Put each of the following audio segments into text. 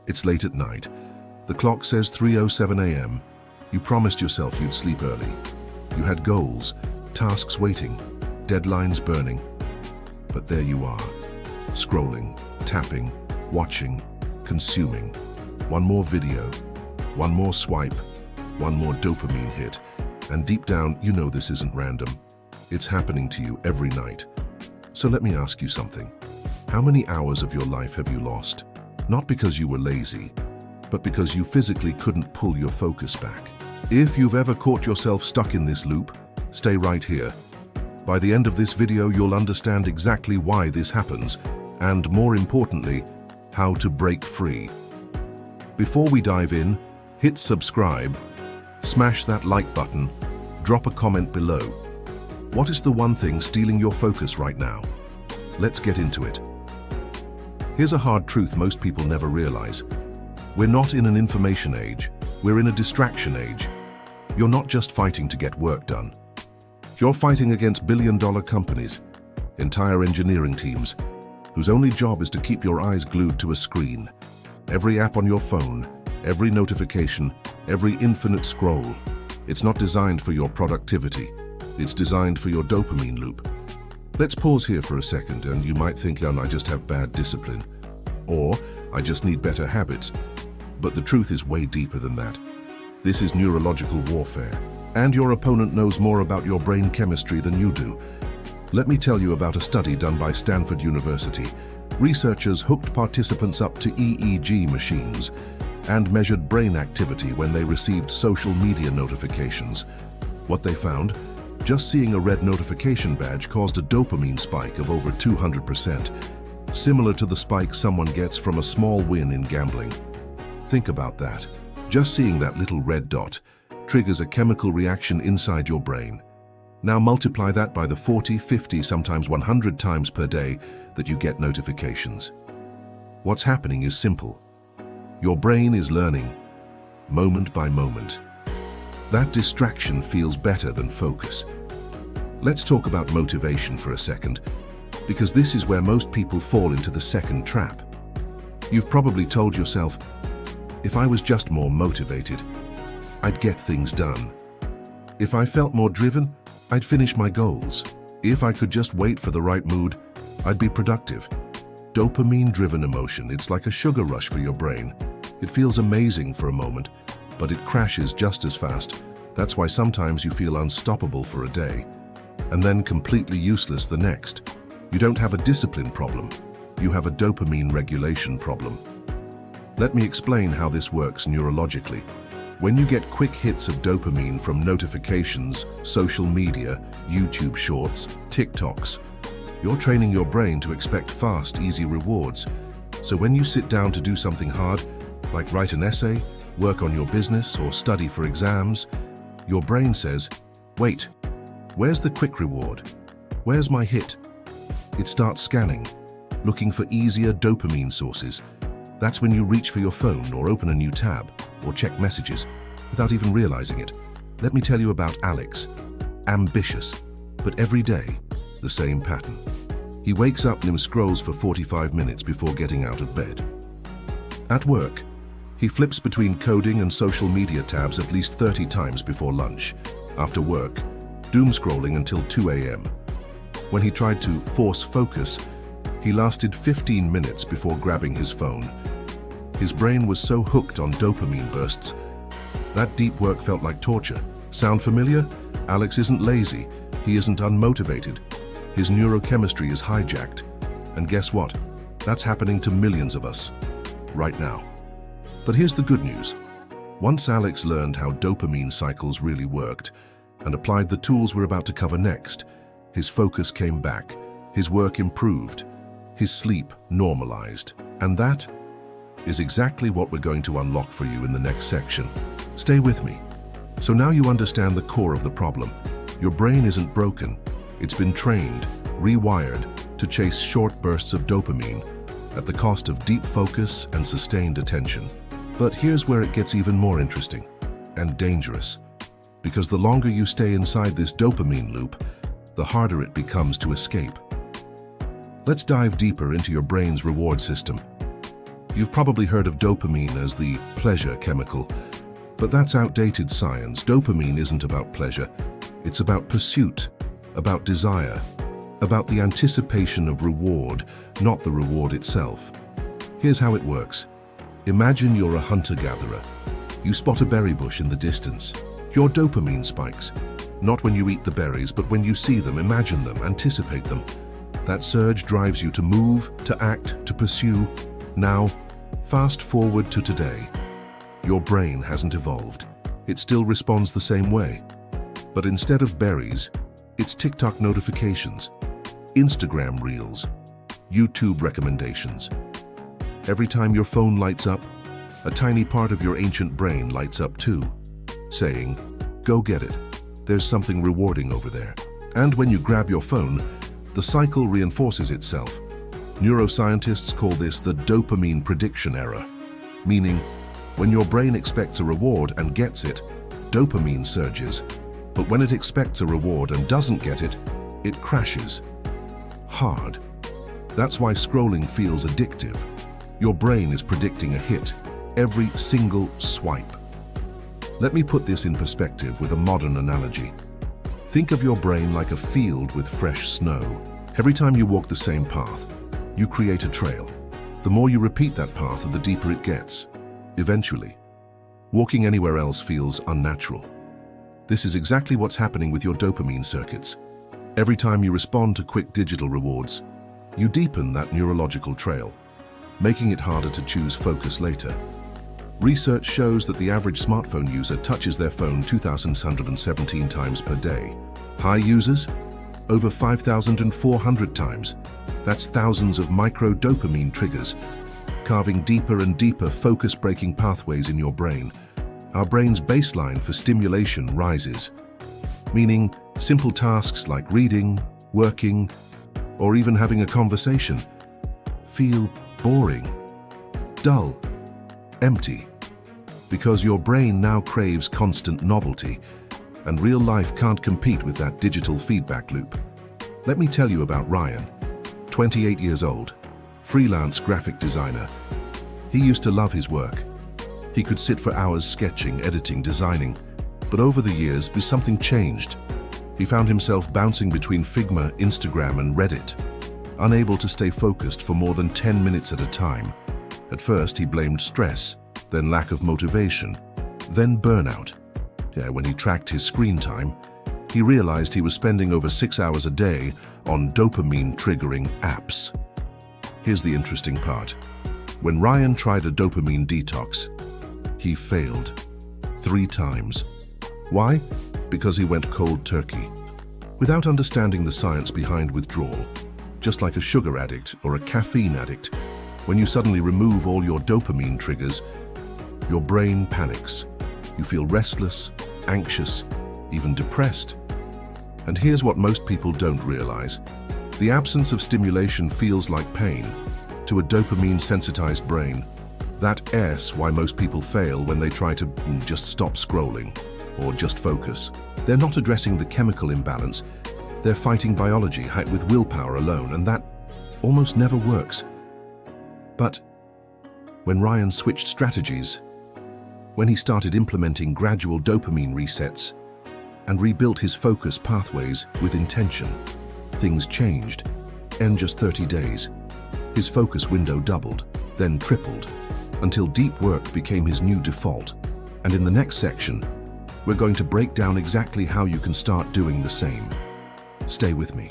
It's late at night. The clock says 3:07 a.m. You promised yourself you'd sleep early. You had goals, tasks waiting, deadlines burning. But there you are, scrolling, tapping, watching, consuming. One more video, one more swipe, one more dopamine hit. And deep down, you know this isn't random. It's happening to you every night. So let me ask you something. How many hours of your life have you lost? Not because you were lazy, but because you physically couldn't pull your focus back. If you've ever caught yourself stuck in this loop, stay right here. By the end of this video, you'll understand exactly why this happens, and more importantly, how to break free. Before we dive in, hit subscribe, smash that like button, drop a comment below. What is the one thing stealing your focus right now? Let's get into it. Here's a hard truth most people never realize. We're not in an information age, we're in a distraction age. You're not just fighting to get work done. You're fighting against billion-dollar companies, entire engineering teams, whose only job is to keep your eyes glued to a screen. Every app on your phone, every notification, every infinite scroll. It's not designed for your productivity. It's designed for your dopamine loop. Let's pause here for a second, and you might think, I just have bad discipline. Or, I just need better habits. But the truth is way deeper than that. This is neurological warfare. And your opponent knows more about your brain chemistry than you do. Let me tell you about a study done by Stanford University. Researchers hooked participants up to EEG machines and measured brain activity when they received social media notifications. What they found? Just seeing a red notification badge caused a dopamine spike of over 200%, similar to the spike someone gets from a small win in gambling. Think about that. Just seeing that little red dot triggers a chemical reaction inside your brain. Now multiply that by the 40, 50, sometimes 100 times per day that you get notifications. What's happening is simple. Your brain is learning, moment by moment. That distraction feels better than focus. Let's talk about motivation for a second, because this is where most people fall into the second trap. You've probably told yourself, if I was just more motivated, I'd get things done. If I felt more driven, I'd finish my goals. If I could just wait for the right mood, I'd be productive. Dopamine-driven emotion, it's like a sugar rush for your brain. It feels amazing for a moment, but it crashes just as fast. That's why sometimes you feel unstoppable for a day, and then completely useless the next. You don't have a discipline problem, you have a dopamine regulation problem. Let me explain how this works neurologically. When you get quick hits of dopamine from notifications, social media, YouTube Shorts, TikToks, you're training your brain to expect fast, easy rewards. So when you sit down to do something hard, like write an essay, work on your business, or study for exams, your brain says, wait, where's the quick reward? Where's my hit? It starts scanning, looking for easier dopamine sources. That's when you reach for your phone or open a new tab or check messages without even realizing it. Let me tell you about Alex. Ambitious, but every day, the same pattern. He wakes up and scrolls for 45 minutes before getting out of bed. At work, he flips between coding and social media tabs at least 30 times before lunch. After work, doom scrolling until 2 a.m. When he tried to force focus, he lasted 15 minutes before grabbing his phone. His brain was so hooked on dopamine bursts, that deep work felt like torture. Sound familiar? Alex isn't lazy, he isn't unmotivated. His neurochemistry is hijacked. And guess what? That's happening to millions of us, right now. But here's the good news. Once Alex learned how dopamine cycles really worked and applied the tools we're about to cover next, his focus came back, his work improved, his sleep normalized. And that is exactly what we're going to unlock for you in the next section. Stay with me. So now you understand the core of the problem. Your brain isn't broken. It's been trained, rewired, to chase short bursts of dopamine at the cost of deep focus and sustained attention. But here's where it gets even more interesting and dangerous. Because the longer you stay inside this dopamine loop, the harder it becomes to escape. Let's dive deeper into your brain's reward system. You've probably heard of dopamine as the pleasure chemical, but that's outdated science. Dopamine isn't about pleasure. It's about pursuit, about desire, about the anticipation of reward, not the reward itself. Here's how it works. Imagine you're a hunter-gatherer. You spot a berry bush in the distance. Your dopamine spikes. Not when you eat the berries, but when you see them, imagine them, anticipate them. That surge drives you to move, to act, to pursue. Now, fast forward to today. Your brain hasn't evolved. It still responds the same way. But instead of berries, it's TikTok notifications, Instagram reels, YouTube recommendations. Every time your phone lights up, a tiny part of your ancient brain lights up too, saying, "Go get it. There's something rewarding over there." And when you grab your phone, the cycle reinforces itself. Neuroscientists call this the dopamine prediction error, meaning when your brain expects a reward and gets it, dopamine surges. But when it expects a reward and doesn't get it, it crashes. Hard. That's why scrolling feels addictive. Your brain is predicting a hit every single swipe. Let me put this in perspective with a modern analogy. Think of your brain like a field with fresh snow. Every time you walk the same path, you create a trail. The more you repeat that path, the deeper it gets. Eventually, walking anywhere else feels unnatural. This is exactly what's happening with your dopamine circuits. Every time you respond to quick digital rewards, you deepen that neurological trail, making it harder to choose focus later. Research shows that the average smartphone user touches their phone 2,117 times per day. High users? Over 5,400 times. That's thousands of micro-dopamine triggers, carving deeper and deeper focus-breaking pathways in your brain. Our brain's baseline for stimulation rises, meaning simple tasks like reading, working, or even having a conversation feel boring, dull, empty, because your brain now craves constant novelty, and real life can't compete with that digital feedback loop. Let me tell you about Ryan, 28 years old, freelance graphic designer. He used to love his work. He could sit for hours sketching, editing, designing, but over the years, something changed. He found himself bouncing between Figma, Instagram, and Reddit, unable to stay focused for more than 10 minutes at a time. At first, he blamed stress, then lack of motivation, then burnout. When he tracked his screen time, he realized he was spending over 6 hours a day on dopamine-triggering apps. Here's the interesting part. When Ryan tried a dopamine detox, he failed 3 times. Why? Because he went cold turkey. Without understanding the science behind withdrawal, just like a sugar addict or a caffeine addict, when you suddenly remove all your dopamine triggers, your brain panics. You feel restless, anxious, even depressed. And here's what most people don't realize. The absence of stimulation feels like pain to a dopamine-sensitized brain. That's why most people fail when they try to just stop scrolling or just focus. They're not addressing the chemical imbalance. They're fighting biology with willpower alone, and that almost never works. But when Ryan switched strategies, when he started implementing gradual dopamine resets and rebuilt his focus pathways with intention, things changed. In just 30 days, his focus window doubled, then tripled, until deep work became his new default. And in the next section, we're going to break down exactly how you can start doing the same. Stay with me.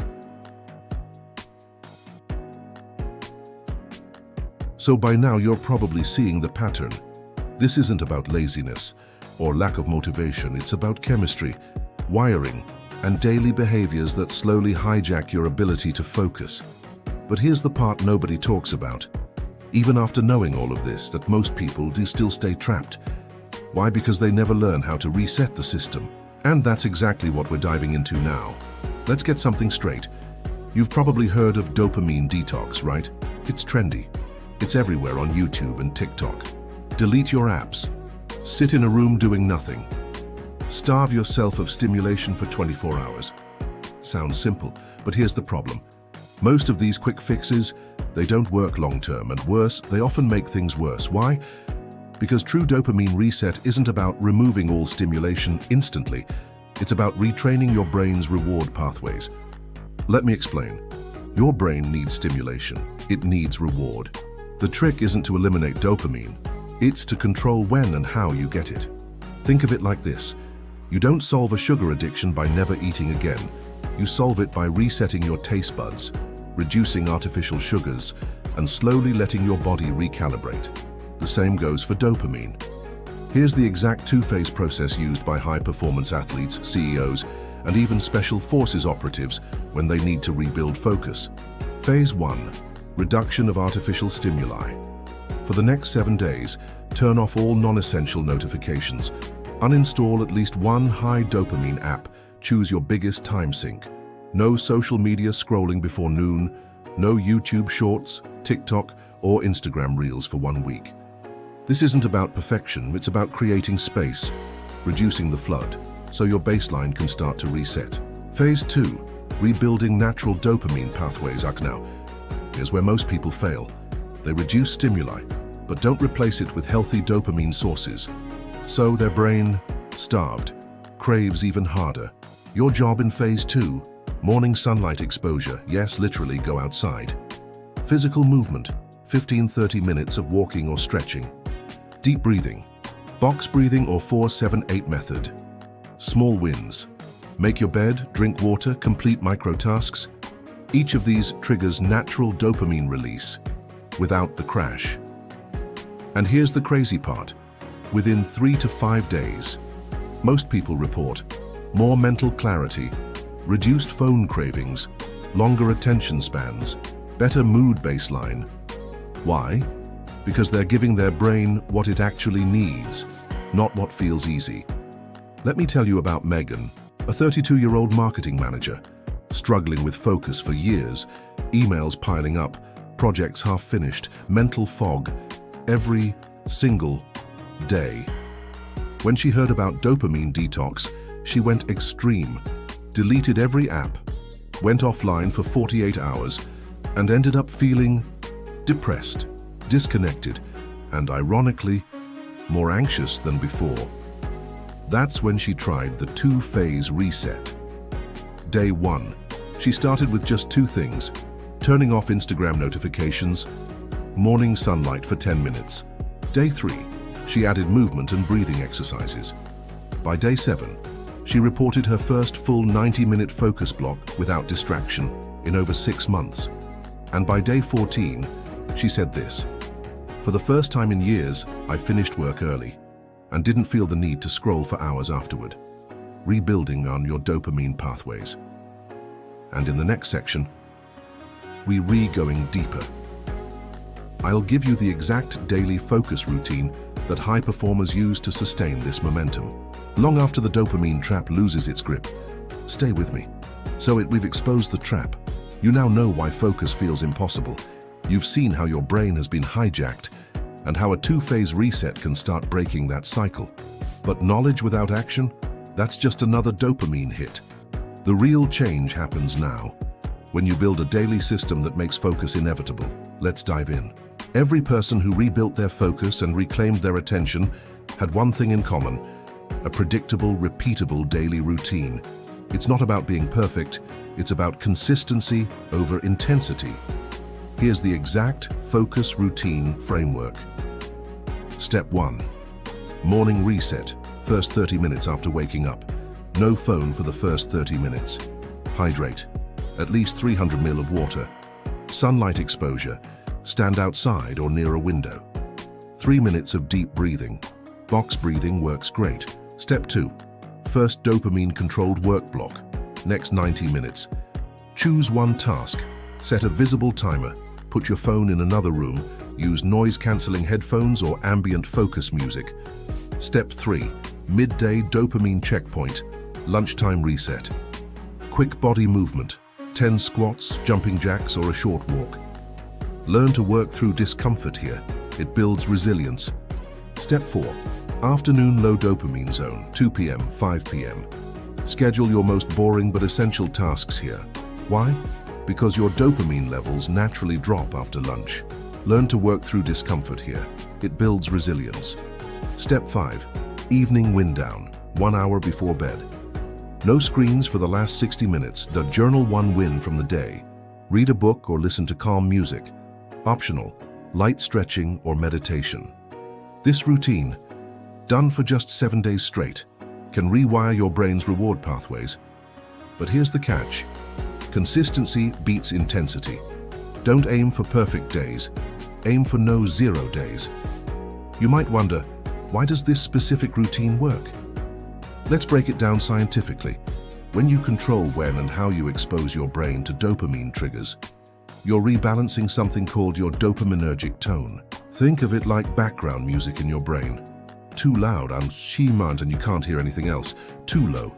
So by now you're probably seeing the pattern. This isn't about laziness or lack of motivation. It's about chemistry, wiring, and daily behaviors that slowly hijack your ability to focus. But here's the part nobody talks about. Even after knowing all of this, that most people do still stay trapped. Why? Because they never learn how to reset the system. And that's exactly what we're diving into now. Let's get something straight. You've probably heard of dopamine detox, right? It's trendy. It's everywhere on YouTube and TikTok. Delete your apps. Sit in a room doing nothing. Starve yourself of stimulation for 24 hours. Sounds simple, but here's the problem. Most of these quick fixes, they don't work long-term, and worse, they often make things worse. Why? Because true dopamine reset isn't about removing all stimulation instantly. It's about retraining your brain's reward pathways. Let me explain. Your brain needs stimulation. It needs reward. The trick isn't to eliminate dopamine. It's to control when and how you get it. Think of it like this. You don't solve a sugar addiction by never eating again. You solve it by resetting your taste buds, reducing artificial sugars, and slowly letting your body recalibrate. The same goes for dopamine. Here's the exact two-phase process used by high-performance athletes, CEOs, and even special forces operatives when they need to rebuild focus. Phase 1. Reduction of artificial stimuli. For the next 7 days, turn off all non-essential notifications. Uninstall at least one high dopamine app. Choose your biggest time sink. No social media scrolling before noon. No YouTube Shorts, TikTok, or Instagram Reels for 1 week. This isn't about perfection, it's about creating space, reducing the flood, so your baseline can start to reset. Phase 2. Rebuilding natural dopamine pathways. Now, here's where most people fail. They reduce stimuli, but don't replace it with healthy dopamine sources. So their brain, starved, craves even harder. Your job in Phase 2, morning sunlight exposure. Yes, literally go outside. Physical movement, 15-30 minutes of walking or stretching. Deep breathing, box breathing or 4-7-8 method. Small wins. Make your bed, drink water, complete micro tasks. Each of these triggers natural dopamine release without the crash. And here's the crazy part. Within 3 to 5 days, most people report more mental clarity, reduced phone cravings, longer attention spans, better mood baseline. Why? Because they're giving their brain what it actually needs, not what feels easy. Let me tell you about Megan, a 32-year-old marketing manager, struggling with focus for years, emails piling up, projects half finished, mental fog, every single day. When she heard about dopamine detox, she went extreme, deleted every app, went offline for 48 hours, and ended up feeling depressed, disconnected, and ironically, more anxious than before. That's when she tried the two-phase reset. Day 1, she started with just 2 things: turning off Instagram notifications, morning sunlight for 10 minutes. Day 3, she added movement and breathing exercises. By day 7, she reported her first full 90-minute focus block without distraction in over 6 months. And by day 14, she said this: "For the first time in years, I finished work early and didn't feel the need to scroll for hours afterward." Rebuilding on your dopamine pathways. And in the next section, we going deeper. I'll give you the exact daily focus routine that high performers use to sustain this momentum. Long after the dopamine trap loses its grip. Stay with me. We've exposed the trap. You now know why focus feels impossible. You've seen how your brain has been hijacked and how a two-phase reset can start breaking that cycle. But knowledge without action? That's just another dopamine hit. The real change happens now, when you build a daily system that makes focus inevitable. Let's dive in. Every person who rebuilt their focus and reclaimed their attention had one thing in common: a predictable, repeatable daily routine. It's not about being perfect, it's about consistency over intensity. Here's the exact focus routine framework. Step 1. Morning reset, first 30 minutes after waking up. No phone for the first 30 minutes. Hydrate, at least 300 ml of water. Sunlight exposure, stand outside or near a window. 3 minutes of deep breathing. Box breathing works great. Step 2. First dopamine-controlled work block. Next 90 minutes. Choose one task. Set a visible timer. Put your phone in another room. Use noise-canceling headphones or ambient focus music. Step 3. Midday dopamine checkpoint. Lunchtime reset. Quick body movement. 10 squats, jumping jacks, or a short walk. Learn to work through discomfort here. It builds resilience. Step 4. Afternoon low dopamine zone, 2 p.m., 5 p.m. Schedule your most boring but essential tasks here. Why? because your dopamine levels naturally drop after lunch. Learn to work through discomfort here. It builds resilience. Step 5. Evening wind down, 1 hour before bed. No screens for the last 60 minutes. Journal one win from the day. Read a book or listen to calm music. Optional, light stretching or meditation. This routine, done for just 7 days straight, can rewire your brain's reward pathways. But here's the catch. Consistency beats intensity. Don't aim for perfect days. Aim for no 0 days. You might wonder, why does this specific routine work? Let's break it down scientifically. When you control when and how you expose your brain to dopamine triggers, you're rebalancing something called your dopaminergic tone. Think of it like background music in your brain. Too loud, and you can't hear anything else. Too low,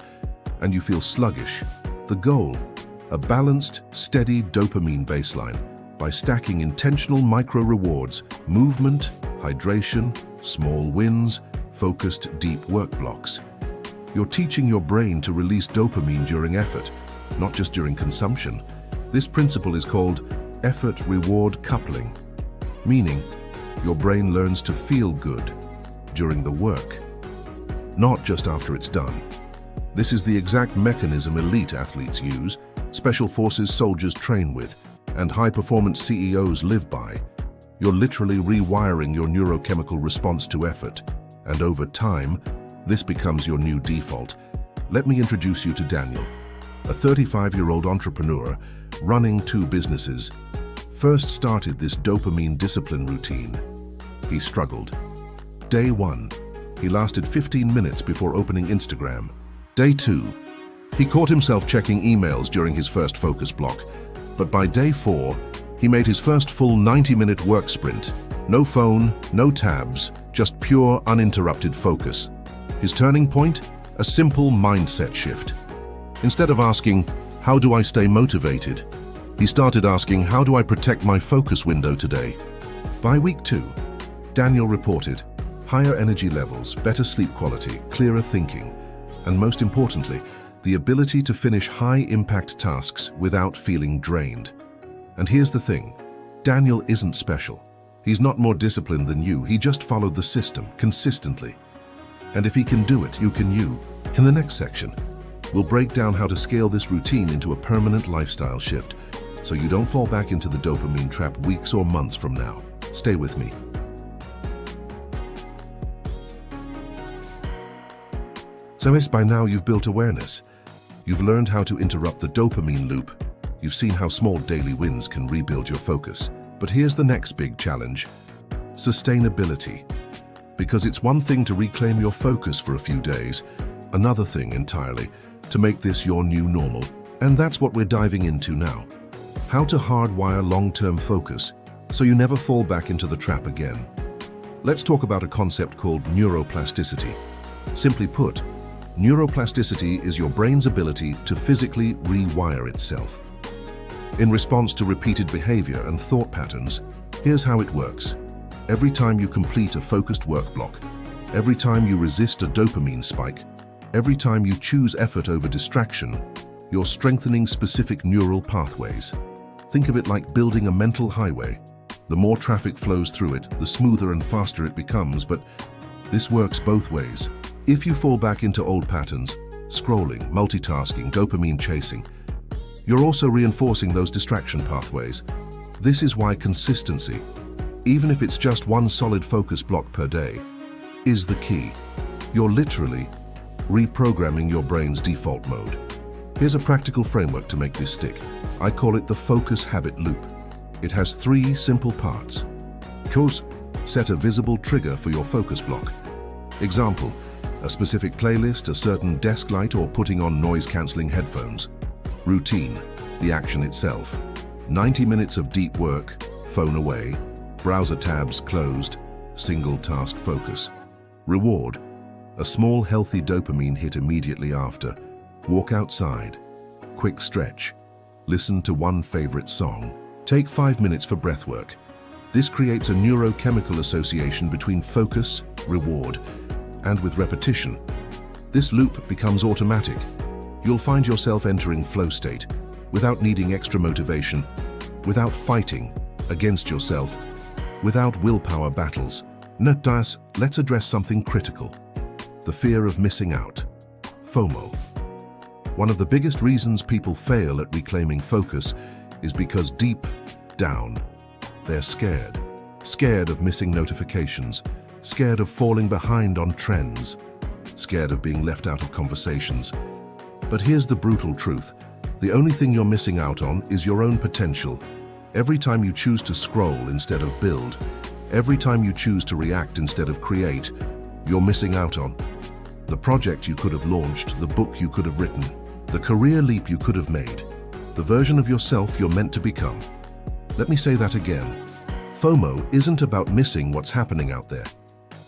and you feel sluggish. The goal, a balanced, steady dopamine baseline by stacking intentional micro-rewards, movement, hydration, small wins, focused deep work blocks. You're teaching your brain to release dopamine during effort, not just during consumption. This principle is called effort-reward coupling, meaning your brain learns to feel good during the work, not just after it's done. This is the exact mechanism elite athletes use, special forces soldiers train with, and high-performance CEOs live by. You're literally rewiring your neurochemical response to effort, and over time, this becomes your new default. Let me introduce you to Daniel, a 35-year-old entrepreneur running 2 businesses. First started this dopamine discipline routine. He struggled. Day 1, he lasted 15 minutes before opening Instagram. Day 2, he caught himself checking emails during his first focus block. But by day 4, he made his first full 90-minute work sprint. No phone, no tabs, just pure, uninterrupted focus. His turning point? A simple mindset shift. Instead of asking, how do I stay motivated? He started asking, how do I protect my focus window today? By week 2, Daniel reported higher energy levels, better sleep quality, clearer thinking, and most importantly, the ability to finish high-impact tasks without feeling drained. And here's the thing, Daniel isn't special. He's not more disciplined than you, he just followed the system consistently. And if he can do it, you can you. In the next section, we'll break down how to scale this routine into a permanent lifestyle shift, so you don't fall back into the dopamine trap weeks or months from now. Stay with me. So as by now you've built awareness. You've learned how to interrupt the dopamine loop. You've seen how small daily wins can rebuild your focus. But here's the next big challenge: sustainability. Because it's one thing to reclaim your focus for a few days, another thing entirely to make this your new normal. And that's what we're diving into now. How to hardwire long-term focus so you never fall back into the trap again. Let's talk about a concept called neuroplasticity. Simply put, neuroplasticity is your brain's ability to physically rewire itself. In response to repeated behavior and thought patterns, here's how it works. Every time you complete a focused work block, every time you resist a dopamine spike, every time you choose effort over distraction, you're strengthening specific neural pathways. Think of it like building a mental highway. The more traffic flows through it, the smoother and faster it becomes, but this works both ways. If you fall back into old patterns, scrolling, multitasking, dopamine chasing, you're also reinforcing those distraction pathways. This is why consistency, even if it's just one solid focus block per day, is the key. You're literally reprogramming your brain's default mode. Here's a practical framework to make this stick. I call it the focus habit loop. It has 3 simple parts. First, set a visible trigger for your focus block. Example, a specific playlist, a certain desk light, or putting on noise-canceling headphones. Routine, the action itself. 90 minutes of deep work, phone away, browser tabs closed, single task focus. Reward, a small healthy dopamine hit immediately after. Walk outside, quick stretch, listen to one favorite song, take 5 minutes for breath work. This creates a neurochemical association between focus, reward, and with repetition. This loop becomes automatic. You'll find yourself entering flow state, without needing extra motivation, without fighting against yourself, without willpower battles. Let's address something critical: the fear of missing out, FOMO. One of the biggest reasons people fail at reclaiming focus is because deep down, they're scared. Scared of missing notifications, scared of falling behind on trends, scared of being left out of conversations. But here's the brutal truth: the only thing you're missing out on is your own potential. Every time you choose to scroll instead of build, every time you choose to react instead of create, you're missing out on the project you could have launched, the book you could have written, the career leap you could have made, the version of yourself you're meant to become. Let me say that again. FOMO isn't about missing what's happening out there.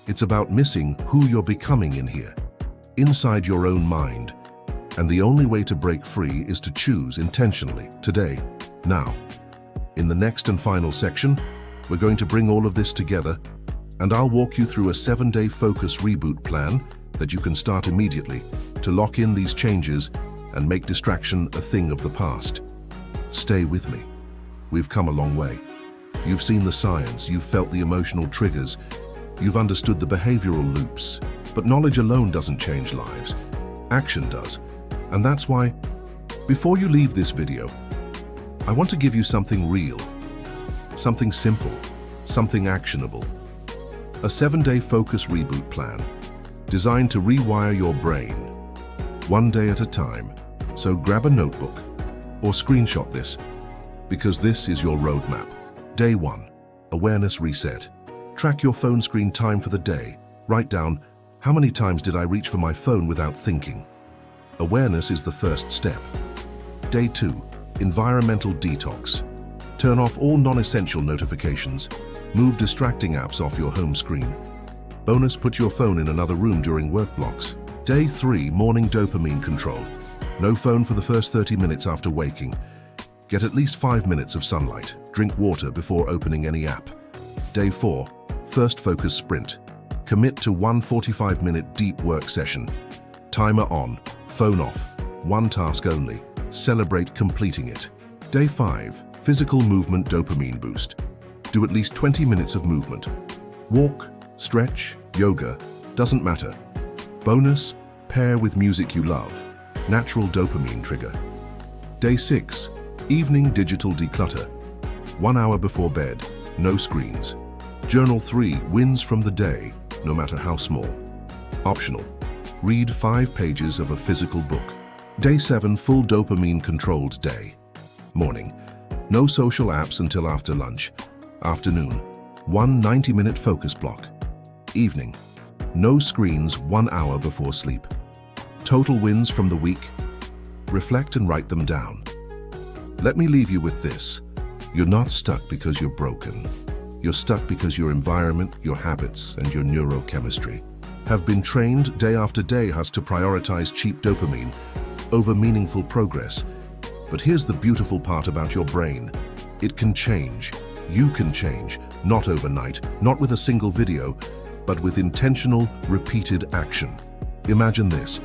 It's about missing who you're becoming in here, inside your own mind. And the only way to break free is to choose intentionally, today, now. In the next and final section, we're going to bring all of this together, and I'll walk you through a 7-day focus reboot plan that you can start immediately to lock in these changes and make distraction a thing of the past. Stay with me. We've come a long way. You've seen the science, you've felt the emotional triggers, you've understood the behavioral loops. But knowledge alone doesn't change lives. Action does. And that's why, before you leave this video, I want to give you something real, something simple, something actionable. A 7-day focus reboot plan designed to rewire your brain, one day at a time. So grab a notebook or screenshot this, because this is your roadmap. Day 1, awareness reset. Track your phone screen time for the day. Write down, how many times did I reach for my phone without thinking? Awareness is the first step. Day 2, environmental detox. Turn off all non-essential notifications. Move distracting apps off your home screen. Bonus, put your phone in another room during work blocks. Day 3, morning dopamine control. No phone for the first 30 minutes after waking. Get at least 5 minutes of sunlight. Drink water before opening any app. Day 4, first focus sprint. Commit to one 45-minute deep work session. Timer on, phone off, one task only. Celebrate completing it. Day 5, physical movement dopamine boost. Do at least 20 minutes of movement. Walk, stretch, yoga, doesn't matter. Bonus, pair with music you love. Natural dopamine trigger. Day 6, evening digital declutter. 1 hour before bed, no screens. Journal 3 wins from the day, no matter how small. Optional, read 5 pages of a physical book. Day 7, full dopamine controlled day. Morning, no social apps until after lunch. Afternoon, one 90-minute focus block. Evening, no screens 1 hour before sleep. Total wins from the week. Reflect and write them down. Let me leave you with this. You're not stuck because you're broken. You're stuck because your environment, your habits, and your neurochemistry have been trained day after day has to prioritize cheap dopamine over meaningful progress. But here's the beautiful part about your brain. It can change. You can change, not overnight, not with a single video, but with intentional, repeated action. Imagine this.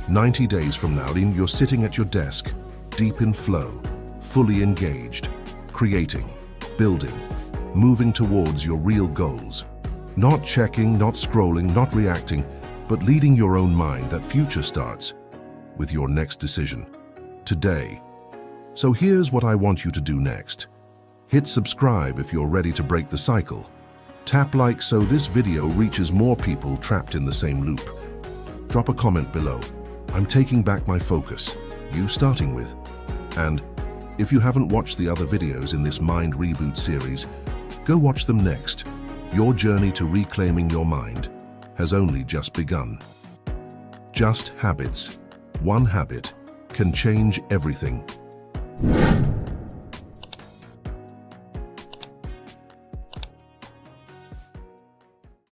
90 days from now, you're sitting at your desk, deep in flow, fully engaged, creating, building, moving towards your real goals. Not checking, not scrolling, not reacting, but leading your own mind. That future starts with your next decision, today. So here's what I want you to do next. Hit subscribe if you're ready to break the cycle. Tap like so this video reaches more people trapped in the same loop. Drop a comment below. I'm taking back my focus. You starting with. And if you haven't watched the other videos in this Mind Reboot series, go watch them next. Your journey to reclaiming your mind has only just begun. Just habits. One habit can change everything.